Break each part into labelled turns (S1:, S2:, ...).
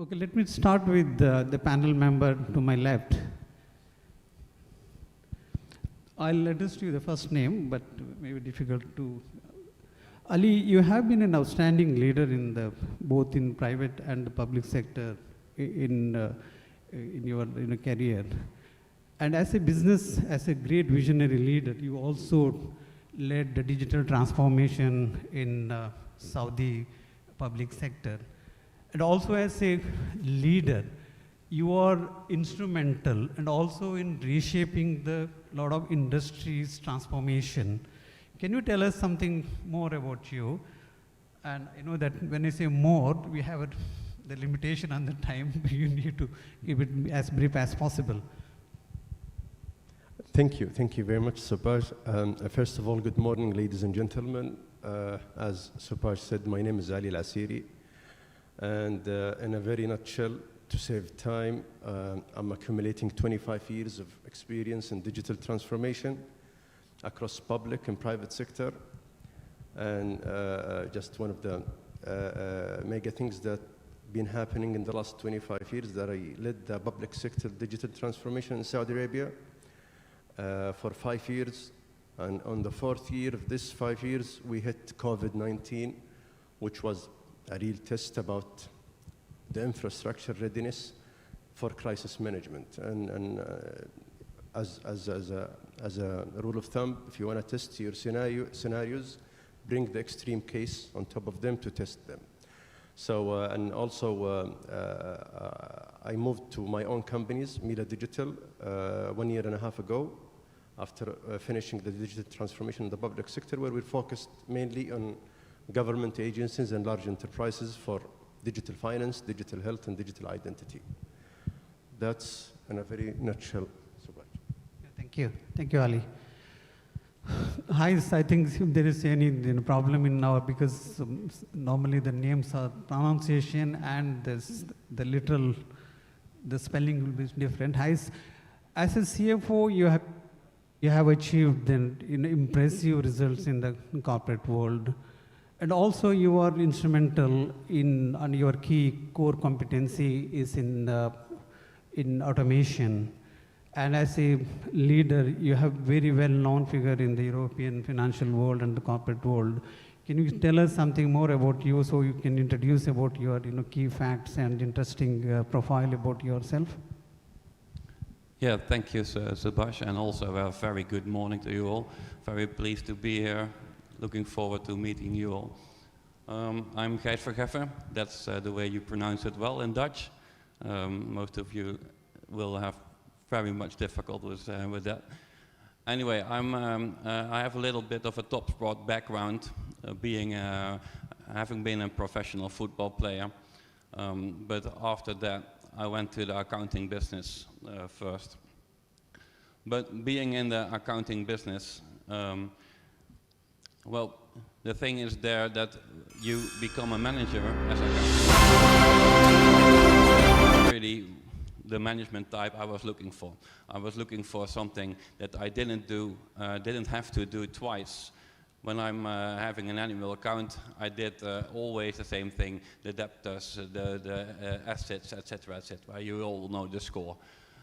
S1: Okay, let me start with the panel member to my left. I'll address to you the first name, but maybe difficult to. Ali, you have been an outstanding leader in both in private and the public sector in your career. And as a business, as a great visionary leader, you also led the digital transformation in Saudi public sector. And also as a leader, you are instrumental and also in reshaping the lot of industries transformation. Can you tell us something more about you? And I know that when I say more, we have the limitation on the time. You need to keep it as brief as possible.
S2: Thank you very much, Subhas. First of all, good morning, ladies and gentlemen. As Subhas said, my name is Ali Alasiri. And in a very nutshell, to save time, I'm accumulating 25 years of experience in digital transformation across public and private sector. And just one of the mega things that been happening in the last 25 years that I led the public sector digital transformation in Saudi Arabia for 5 years. And on the 4th year of this 5 years, we hit COVID-19, which was a real test about the infrastructure readiness for crisis management. And as a rule of thumb, if you want to test your scenarios, bring the extreme case on top of them to test them. So, and also, I moved to my own companies, Meila Digital, 1.5 years ago, after finishing the digital transformation in the public sector, where we focused mainly on government agencies and large enterprises for digital finance, digital health, and digital identity. That's in a very nutshell.
S1: Thank you. Thank you, Ali. Hi, I think if there is any problem in now, because normally the names are pronunciation and the spelling will be different. Hi, as a CFO, you have achieved impressive results in the corporate world. And also you are instrumental and your key core competency is in automation. And as a leader, you have very well-known figure in the European financial world and the corporate world. Can you tell us something more about you so you can introduce about your key facts and interesting profile about yourself?
S3: Yeah, thank you, Subhas, and also a very good morning to you all. Very pleased to be here. Looking forward to meeting you all. I'm Gijs Van Geffen. That's the way you pronounce it well in Dutch. Most of you will have very much difficulties with that. Anyway, I have a little bit of a top sport background, having been a professional football player. But after that, I went to the accounting business first. But being in the accounting business, well, the thing is there that you become a manager as a really the management type I was looking for. I was looking for something that I didn't have to do twice. When I'm having an annual account, I did always the same thing: the debtors, the assets, etc., etc. You all know the score.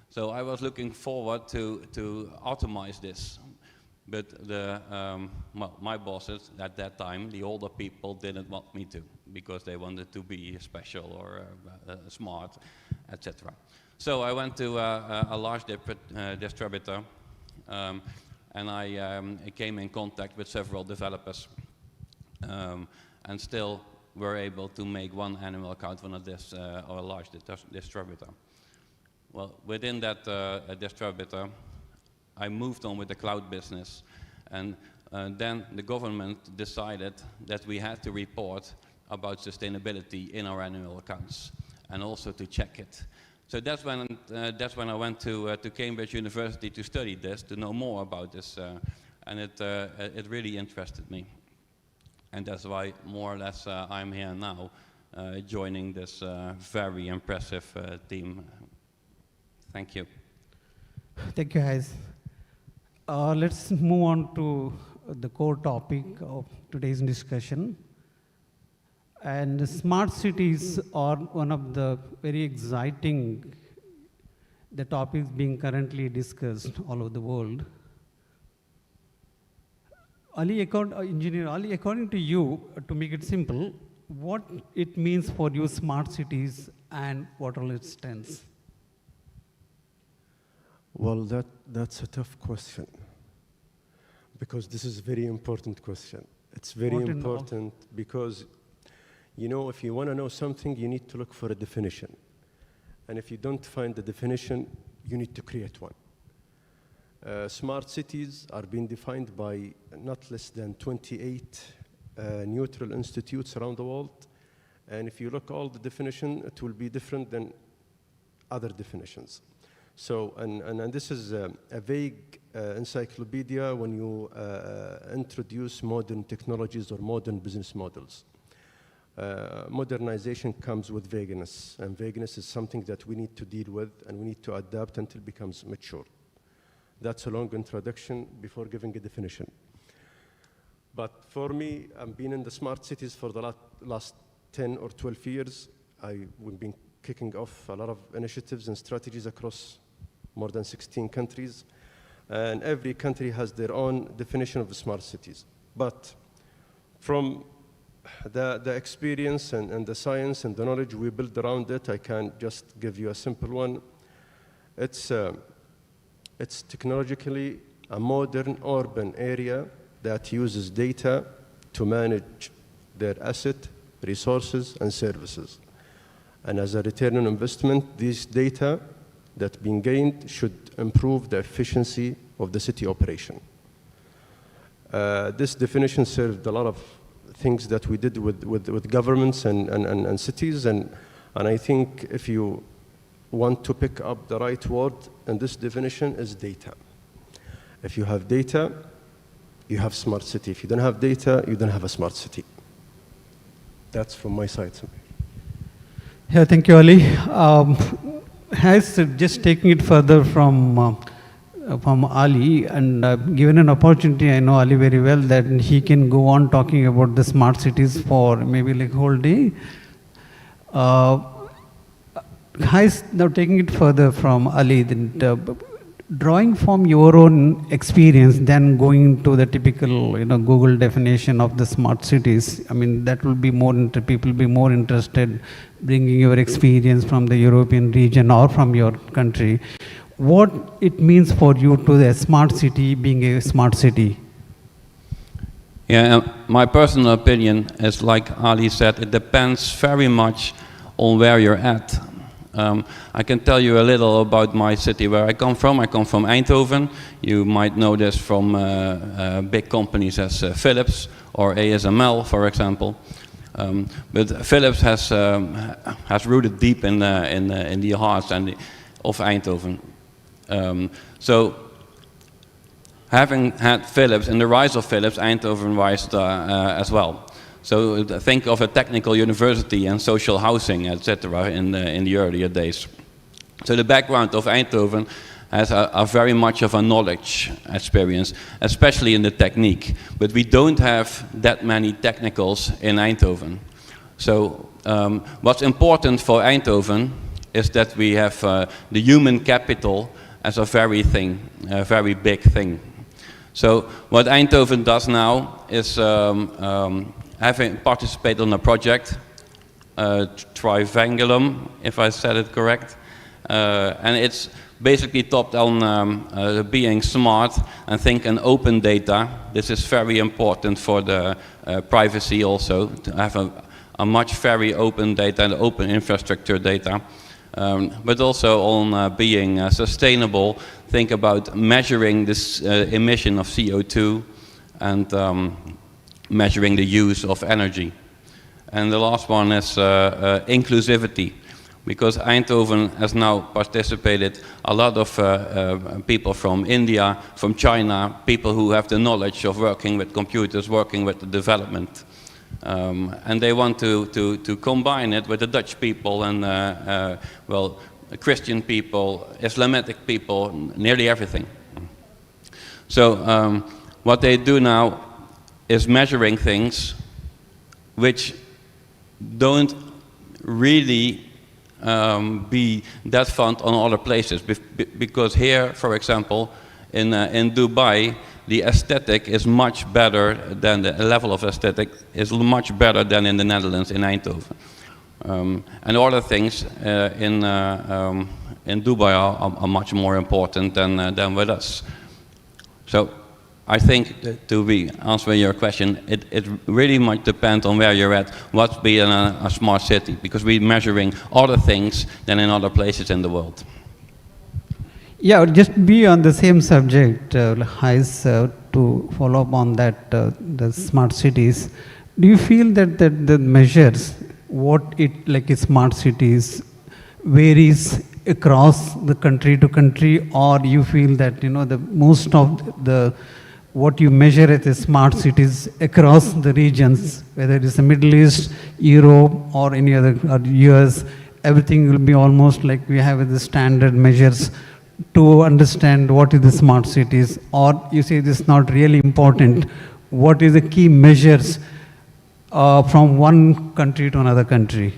S3: So I was looking forward to automate this. But my bosses at that time, the older people, didn't want me to, because they wanted to be special or smart, etc. So I went to a large distributor, and I came in contact with several developers, and still were able to make one annual account on a large distributor. Well, within that distributor, I moved on with the cloud business, and then the government decided that we had to report about sustainability in our annual accounts, and also to check it. So that's when I went to Cambridge University to study this, to know more about this, and it really interested me. And that's why, more or less, I'm here now, joining this very impressive team. Thank you.
S1: Thank you, guys. Let's move on to the core topic of today's discussion. And smart cities are one of the very exciting the topics being currently discussed all over the world. Engineer Ali, according to you, to make it simple, what it means for you smart cities and what all it stands?
S2: Well, that's a tough question, because this is a very important question. It's very important because, you know, if you want to know something, you need to look for a definition. And if you don't find the definition, you need to create one. Smart cities are being defined by not less than 28 neutral institutes around the world. And if you look all the definition, it will be different than other definitions. So, and this is a vague encyclopedia when you introduce modern technologies or modern business models. Modernization comes with vagueness, and vagueness is something that we need to deal with and we need to adapt until it becomes mature. That's a long introduction before giving a definition. But for me, I've been in the smart cities for the last 10 or 12 years. We've been kicking off a lot of initiatives and strategies across more than 16 countries. And every country has their own definition of the smart cities. But from the experience and the science and the knowledge we build around it, I can just give you a simple one. It's technologically a modern urban area that uses data to manage their asset, resources, and services. And as a return on investment, these data that being gained should improve the efficiency of the city operation. This definition served a lot of things that we did with governments and cities, and I think if you want to pick up the right word in this definition is data. If you have data, you have smart city. If you don't have data, you don't have a smart city. That's from my side.
S1: Yeah, thank you, Ali. Just taking it further from Ali, and given an opportunity, I know Ali very well, that he can go on talking about the smart cities for maybe like whole day. Now taking it further from Ali, drawing from your own experience, then going to the typical, Google definition of the smart cities. I mean, that will be people will be more interested bringing your experience from the European region or from your country. What it means for you to the smart city being a smart city?
S3: Yeah, my personal opinion is, like Ali said, it depends very much on where you're at. I can tell you a little about my city where I come from. I come from Eindhoven. You might know this from big companies as Philips or ASML, for example. But Philips has rooted deep in the heart of Eindhoven. So, having had Philips and the rise of Philips, Eindhoven rised as well. So think of a technical university and social housing, etc. in the earlier days. So the background of Eindhoven has a very much of a knowledge experience, especially in the technique. But we don't have that many technicals in Eindhoven. So what's important for Eindhoven is that we have the human capital as a very big thing. So what Eindhoven does now is having participated on a project, Triangulum, if I said it correct, and it's basically topped on being smart and think in open data. This is very important for the privacy also, to have a much very open data and open infrastructure data, but also on being sustainable. Think about measuring this emission of CO2 and measuring the use of energy. And the last one is inclusivity, because Eindhoven has now participated a lot of people from India, from China, people who have the knowledge of working with computers, working with the development. And they want to combine it with the Dutch people and, Christian people, Islamic people, nearly everything. So what they do now is measuring things which don't really be that fond on other places. Because here, for example, in Dubai, the aesthetic is much better than the level of aesthetic is much better than in the Netherlands, in Eindhoven. And other things in Dubai are much more important than with us. So I think to answer your question, it really much depends on where you're at, what's being a smart city, because we're measuring other things than in other places in the world.
S1: Yeah, just be on the same subject, Gijs, to follow up on that, the smart cities. Do you feel that the measures, what it like smart cities, varies across the country to country, or you feel that the most of the what you measure as smart cities across the regions, whether it is the Middle East, Europe, or any other, or US, everything will be almost like we have the standard measures to understand what is the smart cities, or you say this is not really important, what is the key measures from one country to another country?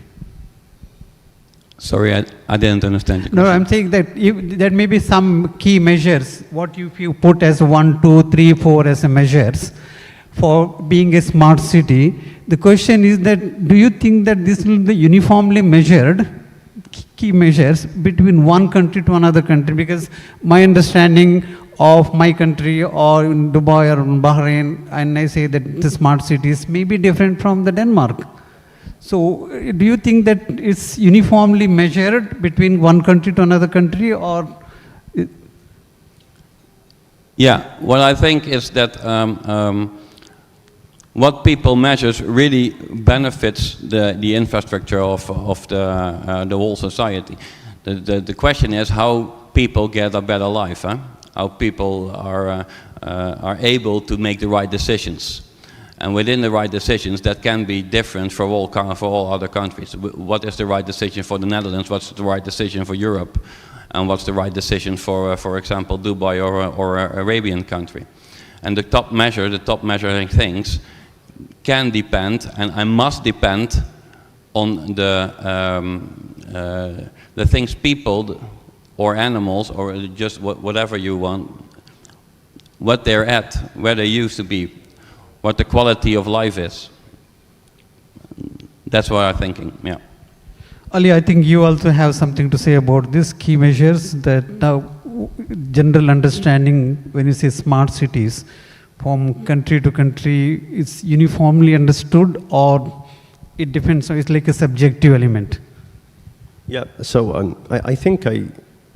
S3: Sorry, I didn't understand you.
S1: No, I'm saying that there may be some key measures, what you put as 1, 2, 3, 4 as a measures for being a smart city. The question is that, do you think that this will be uniformly measured, key measures, between one country to another country? Because my understanding of my country or in Dubai or in Bahrain, and I say that the smart cities may be different from the Denmark. So do you think that it's uniformly measured between one country to another country, or?
S3: Yeah, what I think is that what people measures really benefits the infrastructure of the whole society. The question is how people get a better life, huh? How people are able to make the right decisions. And within the right decisions, that can be different for all other countries. What is the right decision for the Netherlands? What's the right decision for Europe? And what's the right decision for example, Dubai or an Arabian country? And the top measuring things can depend and must depend on the things people or animals or just whatever you want, what they're at, where they used to be, what the quality of life is. That's what I'm thinking, yeah.
S1: Ali, I think you also have something to say about these key measures, that now general understanding when you say smart cities, from country to country, it's uniformly understood, or it depends, so it's like a subjective element?
S2: Yeah, so I think I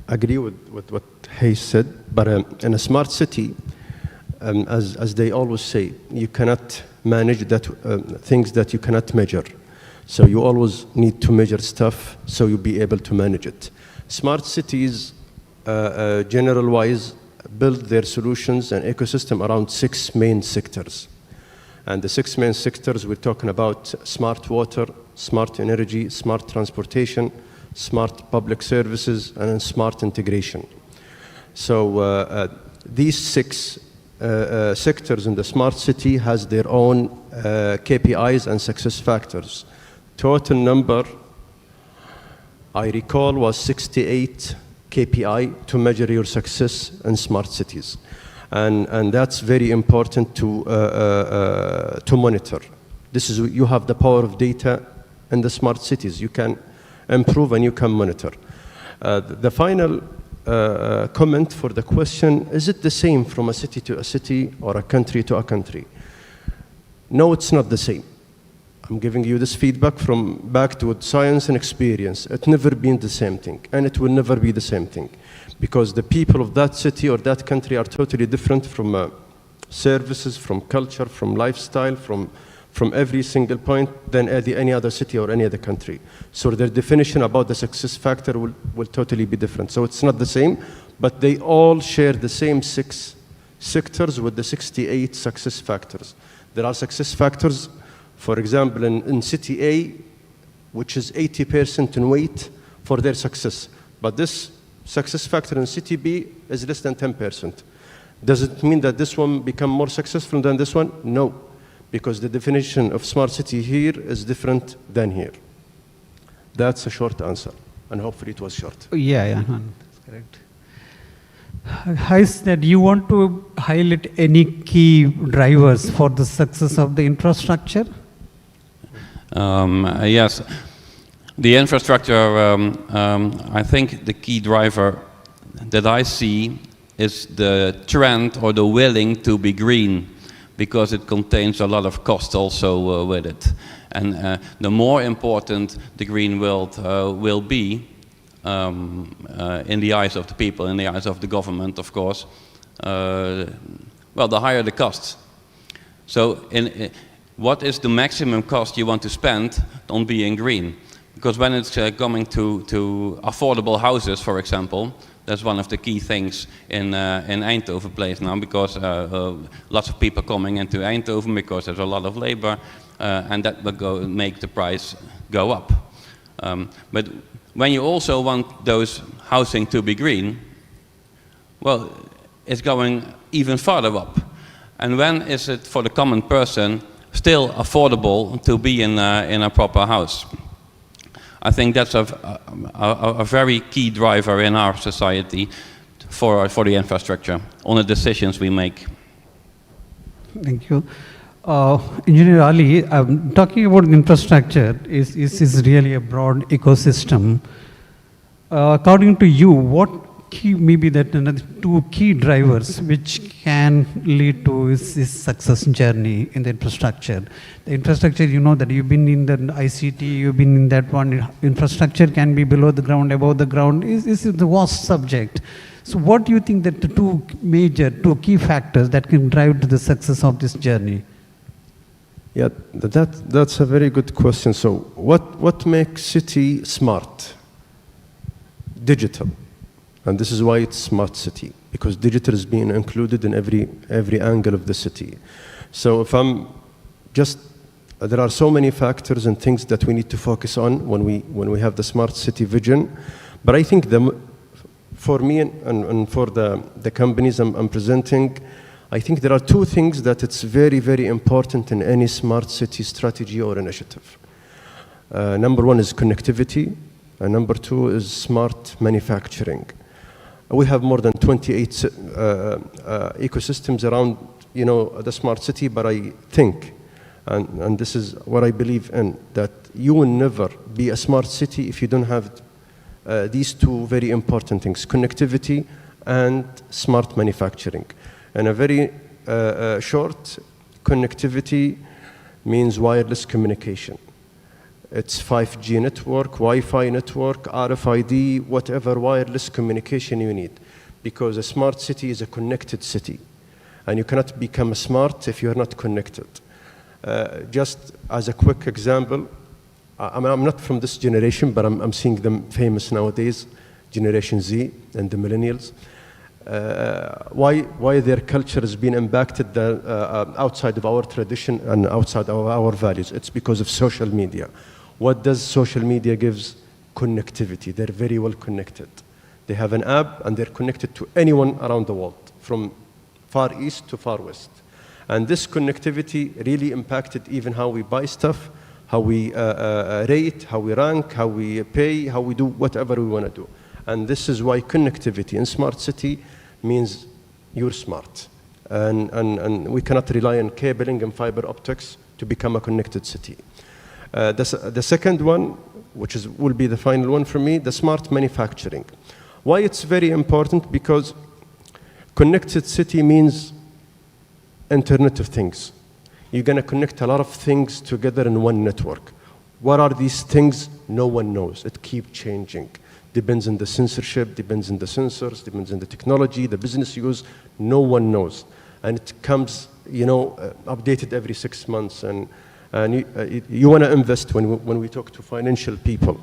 S2: agree with what Gijs said, but in a smart city, as they always say, you cannot manage that things that you cannot measure. So you always need to measure stuff so you'll be able to manage it. Smart cities, general-wise, build their solutions and ecosystem around 6 main sectors. And the 6 main sectors, we're talking about smart water, smart energy, smart transportation, smart public services, and smart integration. So these 6 sectors in the smart city has their own KPIs and success factors. Total number, I recall, was 68 KPI to measure your success in smart cities. And that's very important to monitor. This is, you have the power of data in the smart cities. You can improve and you can monitor. The final comment for the question, is it the same from a city to a city or a country to a country? No, it's not the same. I'm giving you this feedback from backed with science and experience. It's never been the same thing, and it will never be the same thing, because the people of that city or that country are totally different from services, from culture, from lifestyle, from every single point than any other city or any other country. So their definition about the success factor will totally be different. So it's not the same, but they all share the same 6 sectors with the 68 success factors. There are success factors, for example, in city A, which is 80% in weight for their success. But this success factor in city B is less than 10%. Does it mean that this one become more successful than this one? No. because the definition of smart city here is different than here. That's a short answer, and hopefully it was short.
S1: Yeah, no, that's correct. Is that you want to highlight any key drivers for the success of the infrastructure?
S3: Yes, the infrastructure, I think the key driver that I see is the trend or the willing to be green, because it contains a lot of cost also with it. And the more important the green world will be, in the eyes of the people, in the eyes of the government, of course, well, the higher the cost. So what is the maximum cost you want to spend on being green? Because when it's coming to affordable houses, for example, that's one of the key things in Eindhoven place now, because lots of people coming into Eindhoven because there's a lot of labor, and that will make the price go up. But when you also want those housing to be green, well, it's going even further up. And when is it for the common person still affordable to be in a proper house? I think that's a very key driver in our society for the infrastructure, on the decisions we make.
S1: Thank you. Engineer Ali, talking about infrastructure is really a broad ecosystem. According to you, what key, maybe that another two key drivers which can lead to this success journey in the infrastructure? The infrastructure, you know that you've been in the ICT, you've been in that one. Infrastructure can be below the ground, above the ground. This is the vast subject. So what do you think that the two key factors that can drive to the success of this journey?
S2: Yeah, that's a very good question. So what makes city smart? Digital. And this is why it's smart city, because digital is being included in every angle of the city. So if I'm just, there are so many factors and things that we need to focus on when we have the smart city vision. But I think for me and for the companies I'm presenting, I think there are two things that it's very, very important in any smart city strategy or initiative. Number one is connectivity, and number two is smart manufacturing. We have more than 28 ecosystems around, the smart city, but I think, and this is what I believe in, that you will never be a smart city if you don't have these two very important things, connectivity and smart manufacturing. And a very short, connectivity means wireless communication. It's 5G network, Wi-Fi network, RFID, whatever wireless communication you need. Because a smart city is a connected city. And you cannot become smart if you're not connected. Just as a quick example, I'm not from this generation, but I'm seeing them famous nowadays, Generation Z and the millennials. Why their culture has been impacted outside of our tradition and outside of our values? It's because of social media. What does social media gives? Connectivity. They're very well connected. They have an app and they're connected to anyone around the world, from far east to far west. And this connectivity really impacted even how we buy stuff, how we rate, how we rank, how we pay, how we do whatever we want to do. And this is why connectivity in smart city means you're smart. And we cannot rely on cabling and fiber optics to become a connected city. The second one, which will be the final one for me, the smart manufacturing. Why it's very important? Because connected city means Internet of Things. You're going to connect a lot of things together in one network. What are these things? No one knows. It keeps changing. Depends on the censorship, depends on the sensors, depends on the technology, the business use. No one knows. And it comes, updated every 6 months. And you want to invest when we talk to financial people.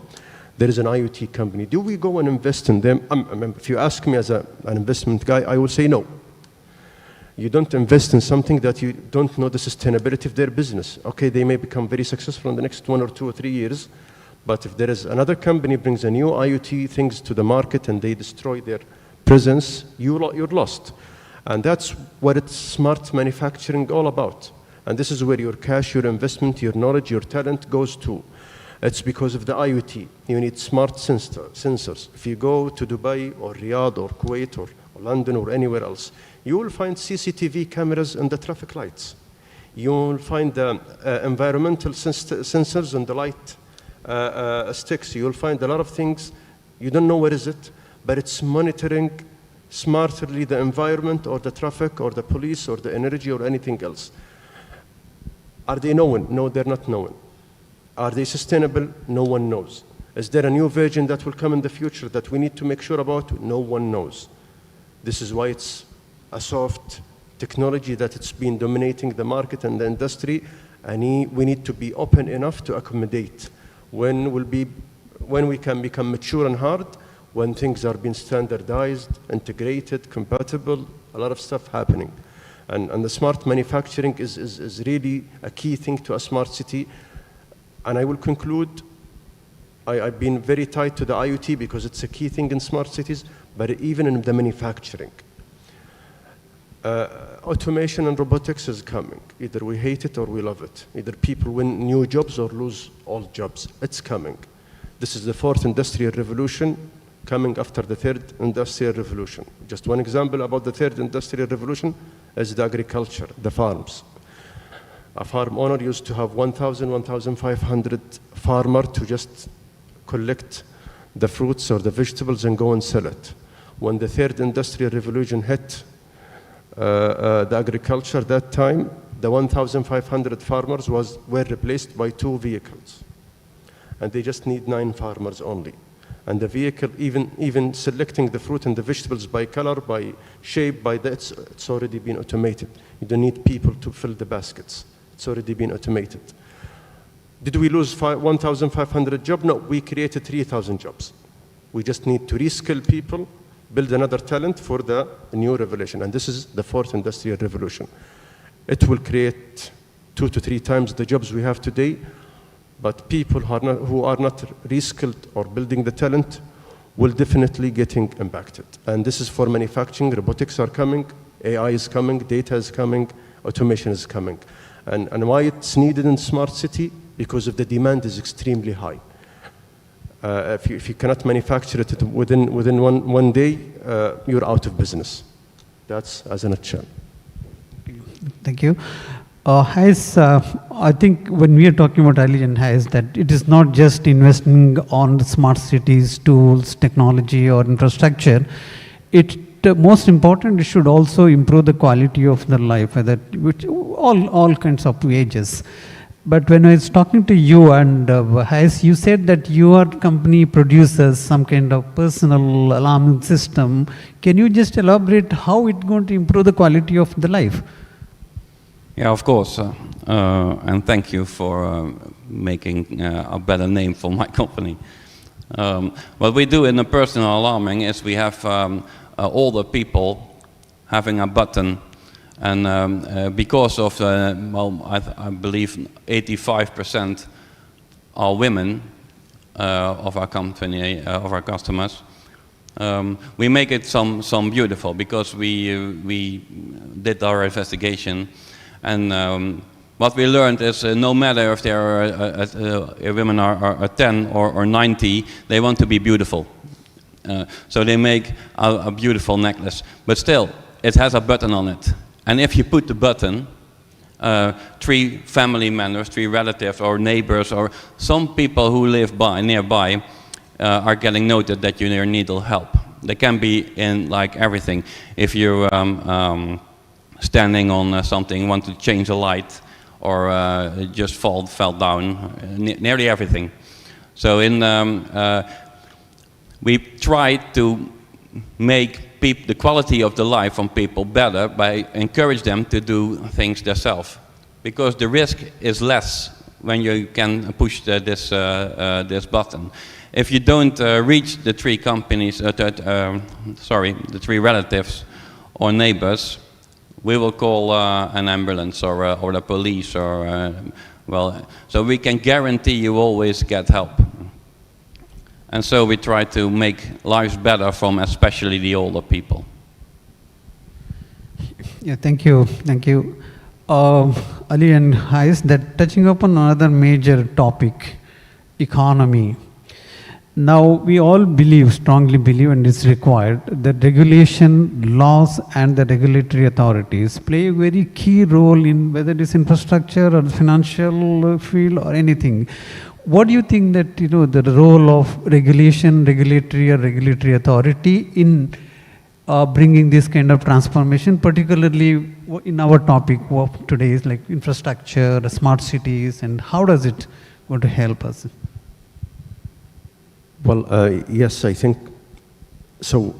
S2: There is an IoT company. Do we go and invest in them? If you ask me as an investment guy, I will say no. You don't invest in something that you don't know the sustainability of their business. Okay, they may become very successful in the next 1 or 2 or 3 years, but if there is another company brings a new IoT things to the market and they destroy their presence, you're lost. And that's what it's smart manufacturing all about. And this is where your cash, your investment, your knowledge, your talent goes to. It's because of the IoT. You need smart sensors. If you go to Dubai or Riyadh or Kuwait or London or anywhere else, you will find CCTV cameras in the traffic lights. You will find environmental sensors on the light sticks. You will find a lot of things. You don't know where is it, but it's monitoring smartly the environment or the traffic or the police or the energy or anything else. Are they known? No, they're not known. Are they sustainable? No one knows. Is there a new version that will come in the future that we need to make sure about? No one knows. This is why it's a soft technology that it's been dominating the market and the industry, and we need to be open enough to accommodate. When we can become mature and hard, when things are being standardized, integrated, compatible, a lot of stuff happening. And the smart manufacturing is really a key thing to a smart city. And I will conclude, I've been very tied to the IoT because it's a key thing in smart cities, but even in the manufacturing. Automation and robotics is coming. Either we hate it or we love it. Either people win new jobs or lose old jobs. It's coming. This is the fourth industrial revolution coming after the third industrial revolution. Just one example about the third industrial revolution is the agriculture, the farms. A farm owner used to have 1,000, 1,500 farmers to just collect the fruits or the vegetables and go and sell it. When the third industrial revolution hit the agriculture that time, the 1,500 farmers were replaced by 2 vehicles. And they just need 9 farmers only. And the vehicle, even selecting the fruit and the vegetables by color, by shape, it's already been automated. You don't need people to fill the baskets. It's already been automated. Did we lose 1,500 jobs? No, we created 3,000 jobs. We just need to reskill people, build another talent for the new revolution. And this is the fourth industrial revolution. It will create 2 to 3 times the jobs we have today, but people who are not reskilled or building the talent will definitely getting impacted. And this is for manufacturing. Robotics are coming, AI is coming, data is coming, automation is coming. And why it's needed in smart city? Because of the demand is extremely high. If you cannot manufacture it within one day, you're out of business. That's as a nutshell.
S1: Thank you. Has, I think when we are talking about Ali and has, that it is not just investing on smart cities, tools, technology or infrastructure. Most important, it should also improve the quality of their life, which all kinds of wages. But when I was talking to you, and as you said that your company produces some kind of personal alarming system, can you just elaborate how it's going to improve the quality of the life?
S3: Yeah, of course. And thank you for making a better name for my company. What we do in the personal alarming is we have older people having a button, and because of I believe 85% are women of our company, of our customers. We make it some beautiful because we did our investigation, and what we learned is no matter if women are 10 or 90, they want to be beautiful. So they make a beautiful necklace, but still it has a button on it. And if you put the button, 3 family members, 3 relatives or neighbors or some people who live nearby are getting noted that you need help. They can be in like everything. If you're standing on something, want to change a light, or just fell down, nearly everything. So we try to make the quality of the life from people better by encourage them to do things themselves, because the risk is less when you can push this button. If you don't reach the 3 companies, the 3 relatives or neighbors, we will call an ambulance or the police, or so we can guarantee you always get help. And so we try to make lives better from especially the older people.
S1: Yeah, thank you. Ali and Gijs, that touching upon another major topic, economy. Now, we all believe, strongly believe, and it's required, that regulation, laws, and the regulatory authorities play a very key role in whether it is infrastructure or financial field or anything. What do you think that, the role of regulation, regulatory or regulatory authority in bringing this kind of transformation, particularly in our topic of today is like infrastructure, smart cities, and how does it going to help us?
S2: Well, yes, I think so.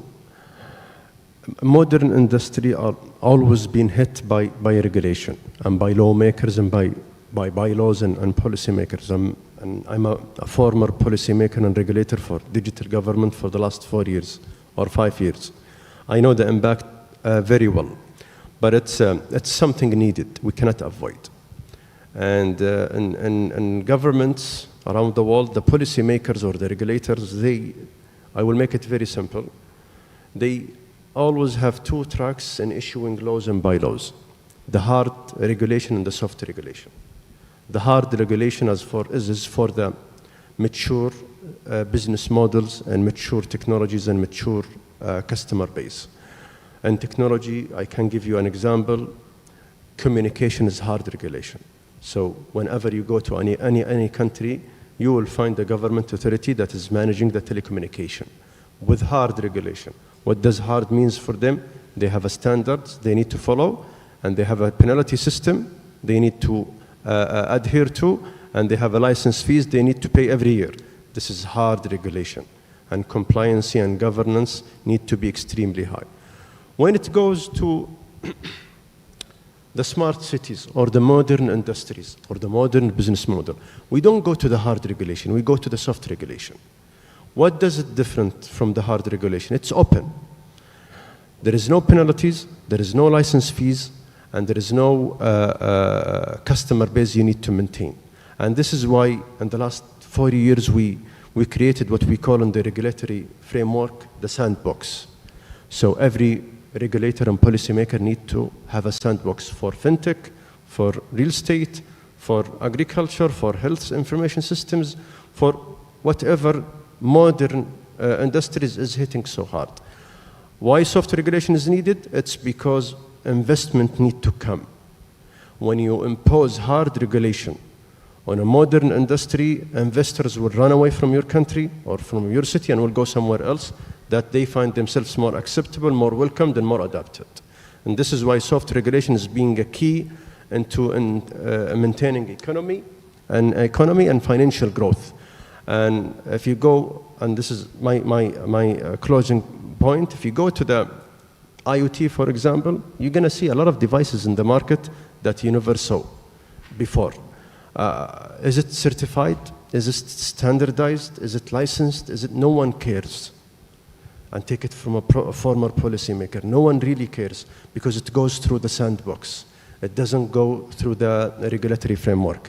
S2: Modern industry are always been hit by regulation and by lawmakers and by bylaws and policymakers. I'm a former policymaker and regulator for digital government for the last 4 years or 5 years. I know the impact very well, but it's something needed. We cannot avoid. And in governments around the world, the policymakers or the regulators, I will make it very simple. They always have two tracks in issuing laws and bylaws: the hard regulation and the soft regulation. The hard regulation is for the mature business models and mature technologies and mature customer base. And technology, I can give you an example. Communication is hard regulation. So whenever you go to any country, you will find a government authority that is managing the telecommunication with hard regulation. What does hard means for them? They have a standards they need to follow, and they have a penalty system they need to adhere to, and they have a license fees they need to pay every year. This is hard regulation, and compliance and governance need to be extremely high. When it goes to the smart cities or the modern industries or the modern business model, we don't go to the hard regulation, we go to the soft regulation. What does it different from the hard regulation? It's open. There is no penalties, there is no license fees, and there is no customer base you need to maintain. And this is why in the last 4 years we created what we call in the regulatory framework the sandbox. So every regulator and policymaker need to have a sandbox for fintech, for real estate, for agriculture, for health information systems, for whatever modern industries is hitting so hard. Why soft regulation is needed? It's because investment need to come. When you impose hard regulation on a modern industry, investors will run away from your country or from your city and will go somewhere else that they find themselves more acceptable, more welcomed, and more adapted. And this is why soft regulation is being a key into maintaining economy and financial growth. And if you go, and this is my closing point, if you go to the IoT, for example, you're going to see a lot of devices in the market that you never saw before. Is it certified? Is it standardized? Is it licensed? No one cares. And take it from a former policymaker. No one really cares because it goes through the sandbox. It doesn't go through the regulatory framework.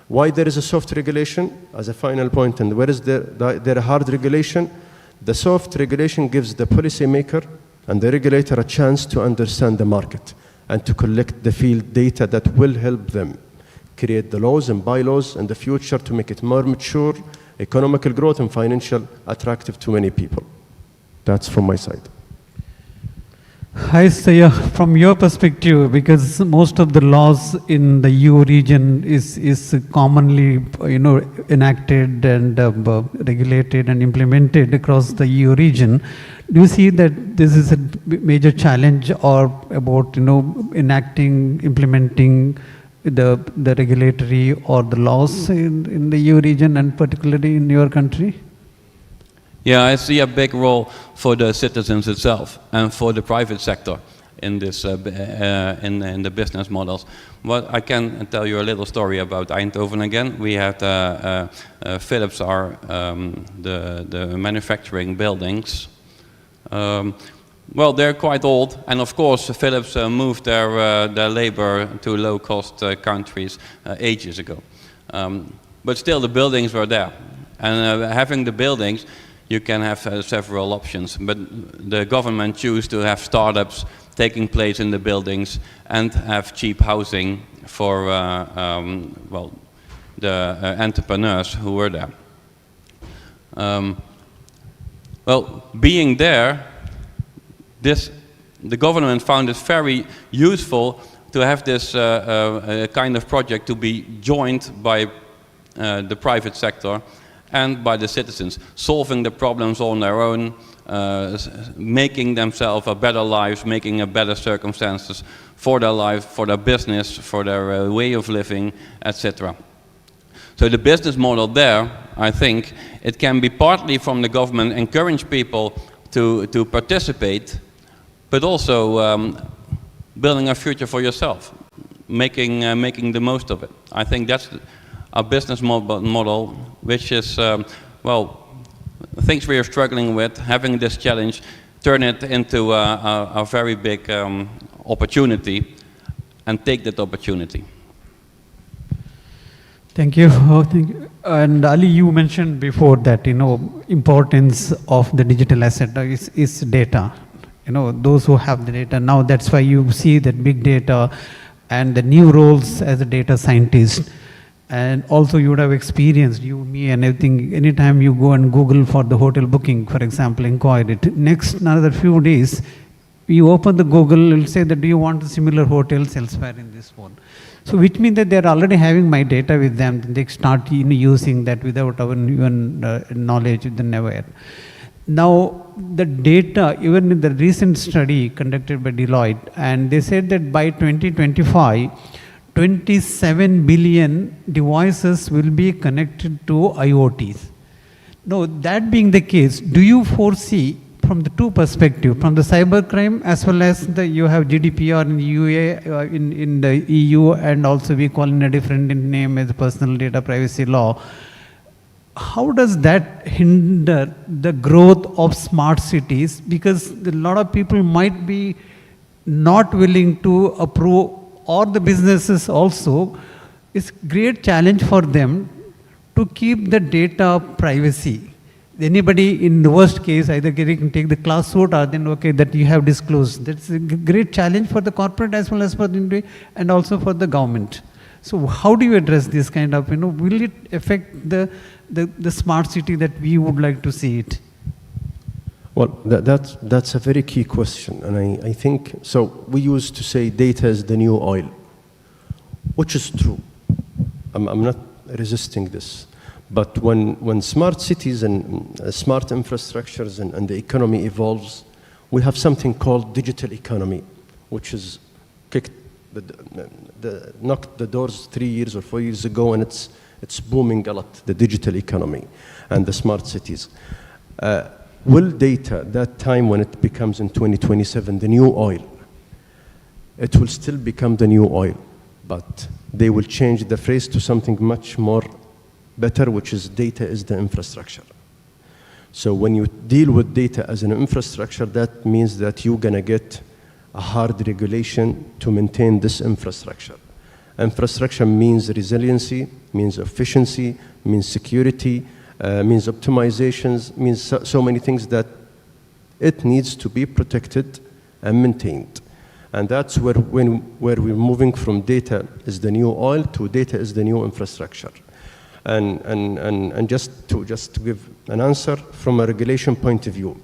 S2: Why there is a soft regulation as a final point, and where is there hard regulation? The soft regulation gives the policymaker and the regulator a chance to understand the market and to collect the field data that will help them create the laws and bylaws in the future to make it more mature, economical growth, and financial attractive to many people. That's from my side.
S1: Hi, Saya, from your perspective, because most of the laws in the EU region is commonly, enacted and regulated and implemented across the EU region. Do you see that this is a major challenge, or about enacting, implementing the regulatory or the laws in the EU region and particularly in your country?
S3: Yeah, I see a big role for the citizens itself and for the private sector in this in the business models. But I can tell you a little story about Eindhoven again. We had Philips are the manufacturing buildings. Well, they're quite old, and of course Philips moved their labor to low-cost countries ages ago. But still, the buildings were there, and having the buildings, you can have several options. But the government choose to have startups taking place in the buildings and have cheap housing for well, the entrepreneurs who were there. Well, being there, the government found it very useful to have this kind of project to be joined by the private sector and by the citizens, solving the problems on their own, making themselves a better lives, making a better circumstances for their life, for their business, for their way of living, etc. So the business model there, I think, it can be partly from the government encourage people to participate, but also building a future for yourself, making the most of it. I think that's a business model which is, well, things we are struggling with, having this challenge, turn it into a very big opportunity and take that opportunity.
S1: Thank you. Oh, thank you. And Ali, you mentioned before that, importance of the digital asset is data. Those who have the data. Now that's why you see that big data and the new roles as a data scientist. And also you would have experienced, you, me and everything, anytime you go and Google for the hotel booking, for example, inquire it. Next, another few days, you open the Google, it will say that do you want similar hotels elsewhere in this phone. So which means that they're already having my data with them, they start using that without our even knowledge, then never. Now, the data, even in the recent study conducted by Deloitte, and they said that by 2025, 27 billion devices will be connected to IoTs. Now, that being the case, do you foresee from the two perspectives, from the cybercrime as well as you have GDPR in UA, in the EU, and also we call in a different name as personal data privacy law. How does that hinder the growth of smart cities? Because a lot of people might be not willing to approve, or the businesses also, it's great challenge for them to keep the data privacy. Anybody in the worst case, either you can take the class suit or then okay, that you have disclosed. That's a great challenge for the corporate as well as for the industry and also for the government. So how do you address this kind of, will it affect the smart city that we would like to see it?
S2: Well, that's a very key question, and I think, so we used to say data is the new oil, which is true. I'm not resisting this. But when smart cities and smart infrastructures and the economy evolves, we have something called digital economy, which is knocked the doors 3 years or 4 years ago, and it's booming a lot, the digital economy and the smart cities. Will data, that time when it becomes in 2027 the new oil, it will still become the new oil, but they will change the phrase to something much more better, which is data is the infrastructure. So when you deal with data as an infrastructure, that means that you're going to get a hard regulation to maintain this infrastructure. Infrastructure means resiliency, means efficiency, means security, means optimizations, means so many things that it needs to be protected and maintained. And that's where we're moving from data is the new oil to data is the new infrastructure. And just to give an answer from a regulation point of view,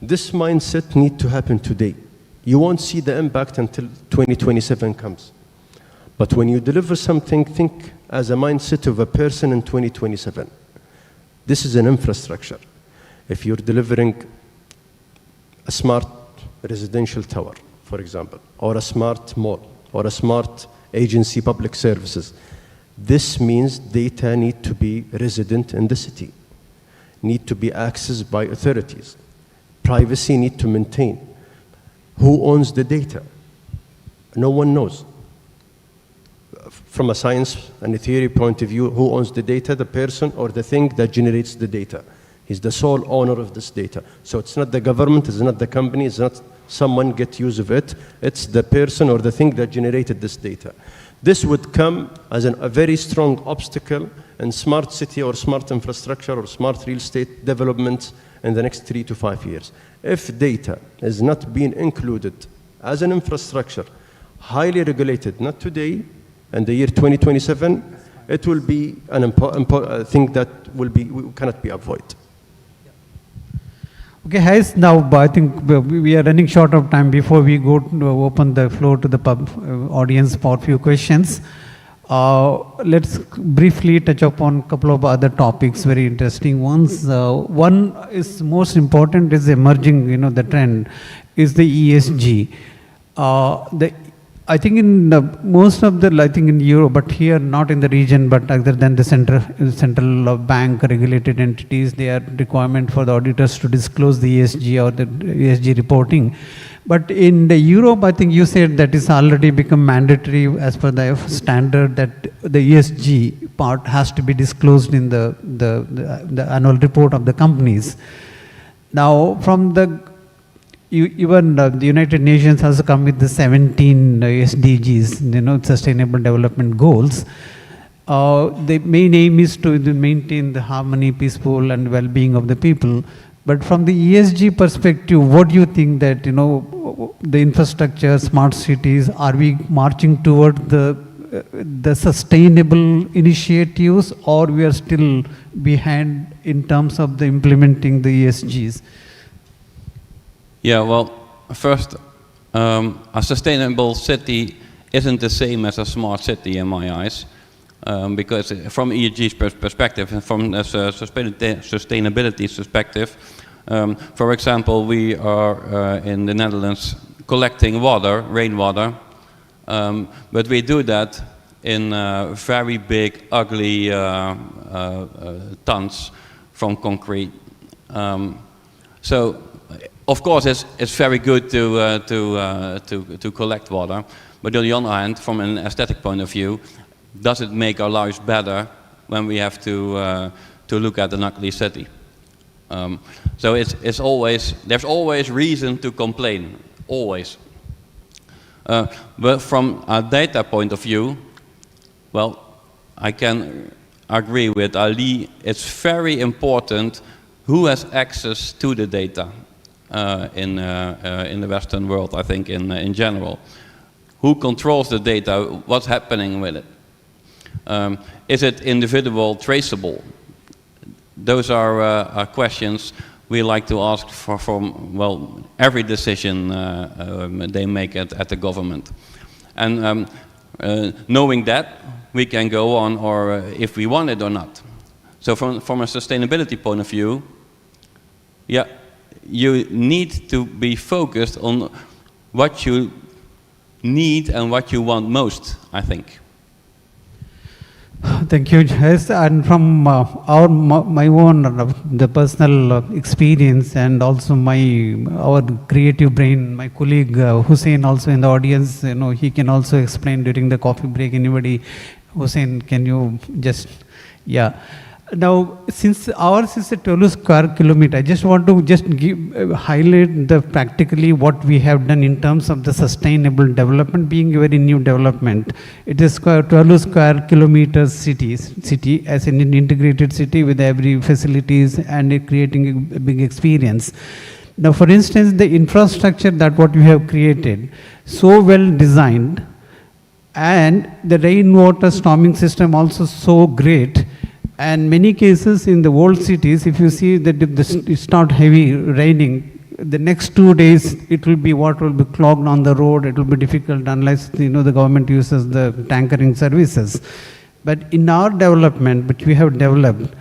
S2: this mindset needs to happen today. You won't see the impact until 2027 comes. But when you deliver something, think as a mindset of a person in 2027. This is an infrastructure. If you're delivering a smart residential tower, for example, or a smart mall, or a smart agency public services, this means data need to be resident in the city, need to be accessed by authorities. Privacy need to maintain. Who owns the data? No one knows. From a science and a theory point of view, who owns the data? The person or the thing that generates the data. He's the sole owner of this data. So it's not the government, it's not the company, it's not someone get use of it. It's the person or the thing that generated this data. This would come as a very strong obstacle in smart city or smart infrastructure or smart real estate development in the next 3 to 5 years. If data is not being included as an infrastructure, highly regulated, not today, in the year 2027, it will be an thing that cannot be avoided.
S1: Okay, Hayes, now I think we are running short of time before we go to open the floor to the audience for a few questions. Let's briefly touch upon a couple of other topics, very interesting ones. One is most important is emerging, the trend is the ESG. I think in most of I think in Europe, but here not in the region, but other than the central bank regulated entities, they are requirement for the auditors to disclose the ESG or the ESG reporting. But in the Europe, I think you said that it's already become mandatory as per the standard that the ESG part has to be disclosed in the annual report of the companies. Now, from even the United Nations has come with the 17 SDGs, Sustainable Development Goals. The main aim is to maintain the harmony, peaceful and well-being of the people. But from the ESG perspective, what do you think that, the infrastructure, smart cities, are we marching toward the sustainable initiatives, or we are still behind in terms of the implementing the ESGs?
S3: Yeah, well, first, a sustainable city isn't the same as a smart city in my eyes, because from ESG's perspective and from a sustainability perspective, for example, we are in the Netherlands collecting water, rainwater, but we do that in very big, ugly tons from concrete. So, of course, it's very good to collect water, but on the other hand, from an aesthetic point of view, does it make our lives better when we have to look at an ugly city? So there's always reason to complain, always. But from a data point of view, well, I can agree with Ali. It's very important who has access to the data. In the Western world, I think in general. Who controls the data? What's happening with it? Is it individual traceable? Those are questions we like to ask from every decision they make at the government. And knowing that, we can go on, or if we want it or not. So from a sustainability point of view, yeah, you need to be focused on what you need and what you want most, I think.
S1: Thank you, Jess. And from my own the personal experience, and also our creative brain, my colleague Hussein also in the audience, he can also explain during the coffee break. Anybody, Hussein, can you just, yeah. Now, since ours is a 12 square kilometer, I just want to highlight practically what we have done in terms of the sustainable development being a very new development. It is 12 square kilometers city as an integrated city with every facilities and creating a big experience. Now, for instance, the infrastructure that what we have created, so well designed, and the rainwater storming system also so great. And many cases in the old cities, if you see that if it's not heavy raining, the next 2 days water will be clogged on the road. It will be difficult unless the government uses the tankering services. But in our development, which we have developed,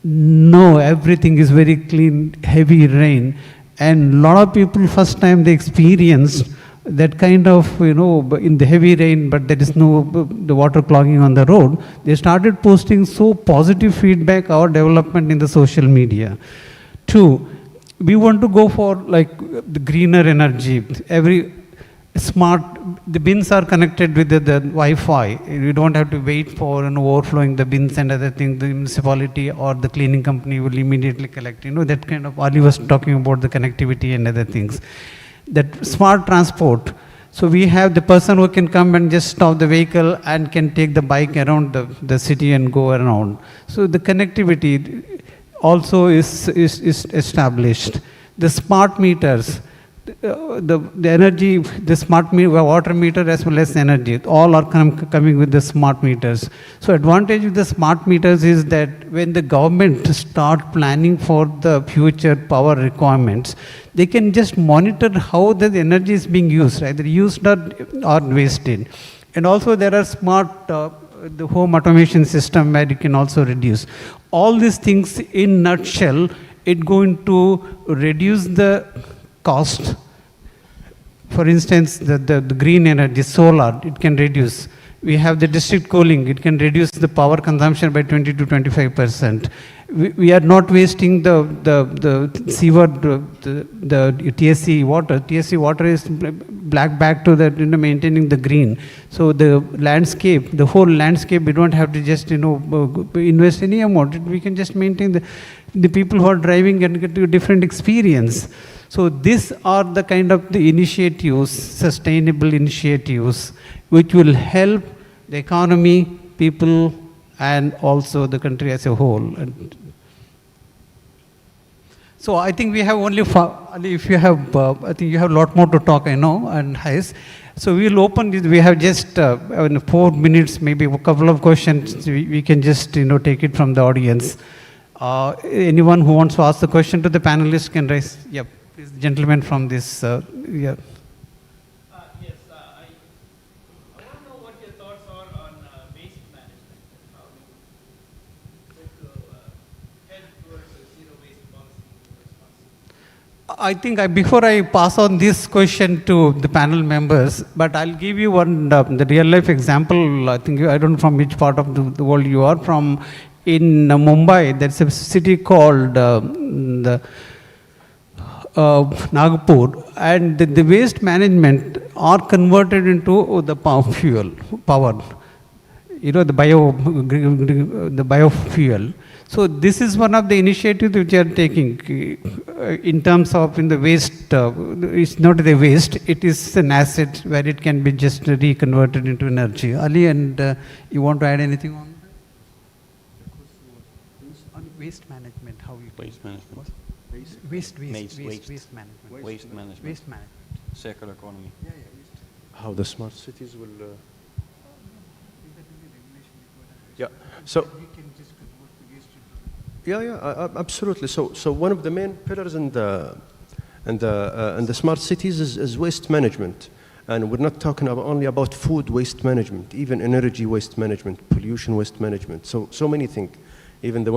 S1: no, everything is very clean, heavy rain, and a lot of people first time they experienced that kind of, in the heavy rain, but there is no the water clogging on the road. They started posting so positive feedback, our development in the social media. 2, we want to go for like the greener energy. Every smart, the bins are connected with the Wi-Fi. You don't have to wait for overflowing the bins and other things. The municipality or the cleaning company will immediately collect. That kind of, Ali was talking about the connectivity and other things. That smart transport, So we have the person who can come and just stop the vehicle and can take the bike around the city and go around. So the connectivity also is established. The smart meters, the energy, the smart water meter as well as energy, all are coming with the smart meters. So advantage of the smart meters is that when the government start planning for the future power requirements, they can just monitor how the energy is being used, either used or wasted. And also there are smart the home automation system where you can also reduce. All these things in nutshell, it's going to reduce the cost. For instance, the green energy, solar, it can reduce. We have the district cooling, it can reduce the power consumption by 20 to 25%. We are not wasting the seaward, the TSC water. TSC water is black back to the, maintaining the green. So the landscape, the whole landscape, we don't have to just, invest any amount. We can just maintain the people who are driving and get a different experience. So these are the kind of the initiatives, sustainable initiatives, which will help the economy, people, and also the country as a whole. So I think we have only, Ali, if you have, I think you have a lot more to talk, I know, and Hais. So we'll open this, we have just in 4 minutes, maybe a couple of questions, we can just, take it from the audience. Anyone who wants to ask the question to the panelists can raise, yep. This gentleman from this,
S4: Yes, I want to know what your thoughts are on waste management and how you hope to head towards a zero waste policy.
S1: I think before I pass on this question to the panel members, but I'll give you one the real life example. I think I don't know from which part of the world you are from. In Mumbai, there's a city called Nagpur, and the waste management are converted into the power. The biofuel. So this is one of the initiatives which are taking in terms of in the waste. It's not the waste; it is an asset where it can be just reconverted into energy. Ali, and you want to add anything on that? On waste management, how you
S3: Waste management.
S1: Waste
S3: Waste
S1: management.
S3: Waste management.
S1: Waste management.
S3: Circular economy.
S2: How the smart cities will... Yeah, so... Yeah, absolutely. So one of the main pillars in the smart cities is waste management. And we're not talking only about food waste management, even energy waste management, pollution waste management, so many things. Even the